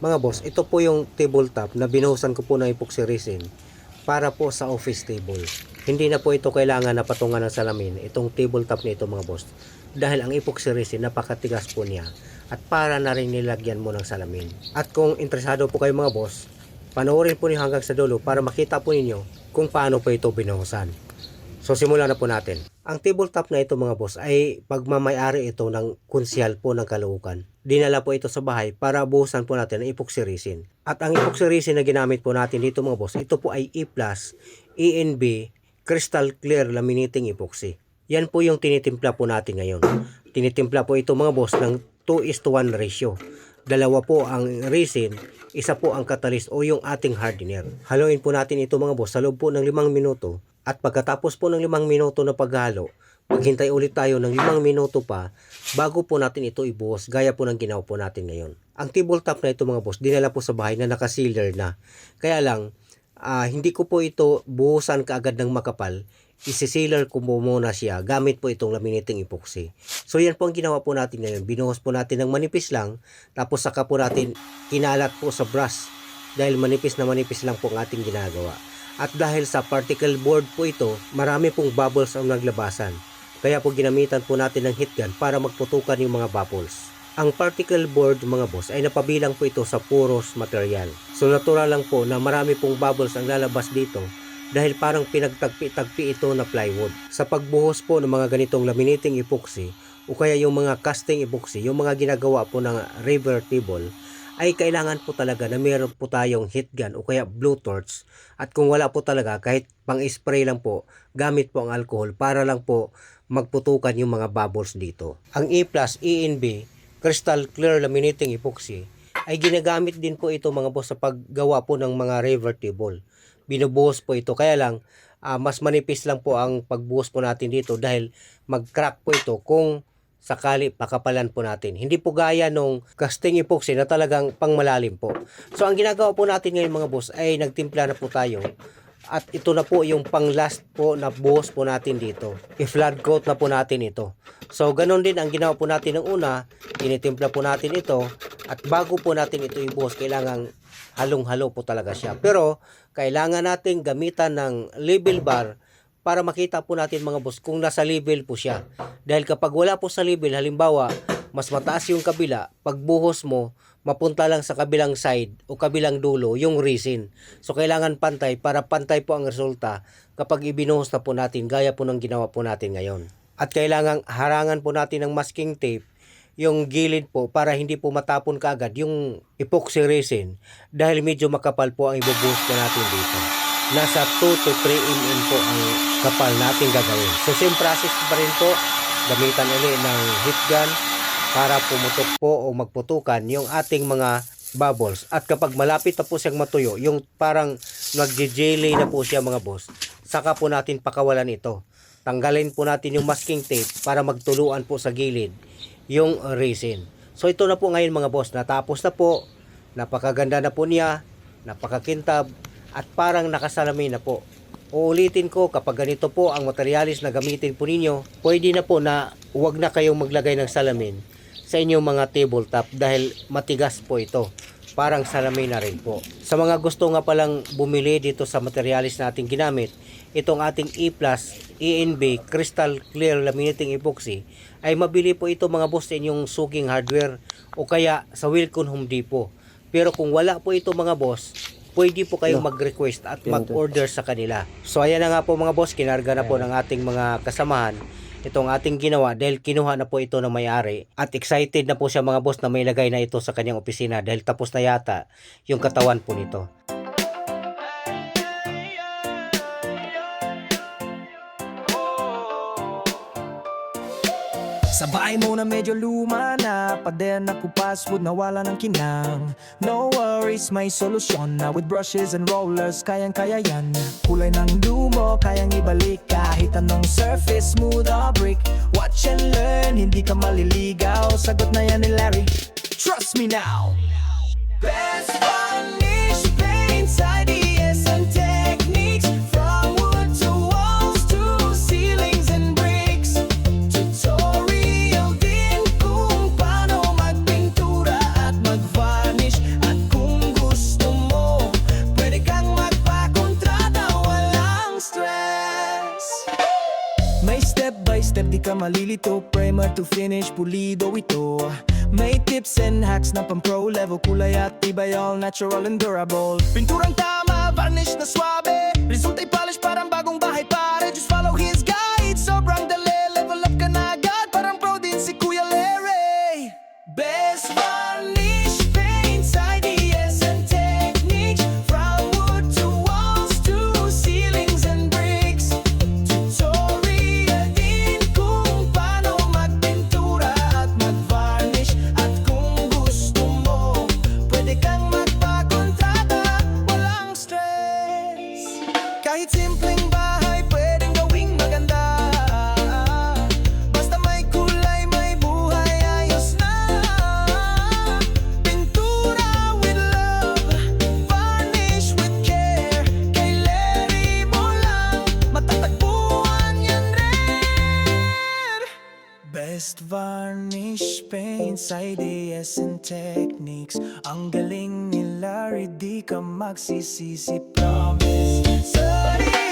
Mga boss, ito po yung tabletop na binuhusan ko po ng epoxy resin para po sa office table. Hindi na po ito kailangan na patungan ng salamin, itong tabletop na ito mga boss. Dahil ang epoxy resin napakatigas po niya at para na rin nilagyan mo ng salamin. At kung interesado po kayo mga boss, panoorin po niyo hanggang sa dulo para makita po ninyo kung paano po ito binuhusan. So simulan na po natin. Ang tabletop na ito mga boss ay pagmamayari ito ng konsyal po ng Caloocan. Dinala po ito sa bahay para buhusan po natin ng epoxy resin. At ang epoxy resin na ginamit po natin dito mga boss, ito po ay E+, ENB, Crystal Clear Laminating Epoxy. Yan po yung tinitimpla po natin ngayon. Tinitimpla po ito mga boss ng 2:1 ratio. Dalawa po ang resin, isa po ang catalyst o yung ating hardener. Haluin po natin ito mga boss sa loob po ng 5 minuto. At pagkatapos po ng 5 minuto na paghalo, maghintay ulit tayo ng 5 minuto pa bago po natin ito ibuhos gaya po ng ginawa po natin ngayon. Ang tabletop na ito mga boss, dinala po sa bahay na naka-sealer na. Kaya lang, hindi ko po ito buhusan kaagad ng makapal. Isi-sealer ko muna siya gamit po itong laminating epoxy. So yan po ang ginawa po natin ngayon. Binuhos po natin ng manipis lang, tapos saka po natin kinalat po sa brush dahil manipis na manipis lang po ang ating ginagawa. At dahil sa particle board po ito, marami pong bubbles ang naglabasan. Kaya po ginamitan po natin ng heat gun para magputukan yung mga bubbles. Ang particle board mga boss ay napabilang po ito sa porous material. So natural lang po na marami pong bubbles ang lalabas dito dahil parang pinagtagpi-tagpi ito na plywood. Sa pagbuhos po ng mga ganitong laminating epoxy o kaya yung mga casting epoxy, yung mga ginagawa po ng river table, ay kailangan po talaga na meron po tayong heat gun o kaya blowtorch. At kung wala po talaga, kahit pang-spray lang po, gamit po ang alcohol para lang po magputukan yung mga bubbles dito. Ang E+, ENB, Crystal Clear Laminating Epoxy, ay ginagamit din po ito mga boss sa paggawa po ng mga river table. Binubuhos po ito, kaya lang mas manipis lang po ang pagbuhos po natin dito dahil mag-crack po ito kung sakali pakapalan po natin. Hindi po gaya nung casting epoxy na talagang pangmalalim po. So ang ginagawa po natin ngayon mga boss ay nagtimpla na po tayo. At ito na po yung pang last po na buhos po natin dito. I-flat coat na po natin ito. So ganun din ang ginawa po natin ng una. Tinitimpla po natin ito. At bago po natin ito ibuhos, kailangan halong-halo po talaga siya. Pero kailangan natin gamitan ng level bar para makita po natin mga boss kung nasa level po siya. Dahil kapag wala po sa level, halimbawa, mas mataas yung kabila, pagbuhos mo, mapunta lang sa kabilang side o kabilang dulo yung resin. So kailangan pantay para pantay po ang resulta kapag ibinuhos na po natin gaya po ng ginawa po natin ngayon. At kailangan harangan po natin ng masking tape yung gilid po para hindi po matapon kaagad yung epoxy resin dahil medyo makapal po ang ibubuhos po natin dito. Nasa 2 to 3 mm po ang kapal natin gagawin. So same process pa rin po, gamitan ulit ng heat gun para pumutok po o magputukan yung ating mga bubbles. At kapag malapit na po siyang matuyo, yung parang nagje-jelly na po siya mga boss, saka po natin pakawalan ito. Tanggalin po natin yung masking tape para magtuluan po sa gilid yung resin. So ito na po ngayon mga boss, natapos na po, napakaganda na po niya, napakakintab, at parang nakasalamin na po. Uulitin ko, kapag ganito po ang materialis na gamitin po ninyo, pwede na po na huwag na kayong maglagay ng salamin sa inyong mga tabletop dahil matigas po ito. Parang salamin na rin po. Sa mga gusto nga palang bumili dito sa materialis natin ginamit, itong ating E+, ENB, Crystal Clear Laminating Epoxy, ay mabili po ito mga boss sa inyong suging hardware o kaya sa Wilcon Home Depot. Pero kung wala po ito mga boss, pwede po kayong mag-request at mag-order sa kanila. So ayan na nga po mga boss, kinarga na po ng ating mga kasamahan itong ating ginawa dahil kinuha na po ito ng may-ari. At excited na po siya mga boss na may lagay na ito sa kanyang opisina dahil tapos na yata yung katawan po nito. Sa bahay mo na medyo luma na, pader na kupas, wood nawala ng kinang. No worries, may solusyon na with brushes and rollers, kayang-kaya yan. Kulay ng lumo, kayang ibalik kahit anong surface, smooth or brick. Watch and learn, hindi ka maliligaw, sagot na yan ni Larry. Trust me now. Best varnish paints, ideas and techniques, from wood to walls to ceilings and bricks. Tutorial din kung paano magpintura at mag-varnish at malilito, primer to finish, pulido ito. May tips and hacks na pang pro level, kulay at tibay, all natural and durable. Pinturang tama, varnish na swabe, resulta'y polish parang bagong bahay pare. Just follow his guide, sobrang dali, level up ka na agad, parang pro din si Kuya Larry. Best varnish paints, ideas and techniques, from wood to walls to ceilings and bricks. Tutorial din kung paano magpintura at magvarnish. At kung gusto mo, pwede kang magpakontrata, walang stress. Kahit simpleng bahay, pwedeng gawing maganda. Basta may kulay, may buhay, ayos na. Pintura with love, varnish with care. Kay Larry mo lang matatagpuan yan rin. Best varnish paints, ideas and techniques. Ang galing ni Larry, di ka magsisisi, promise. Sorry.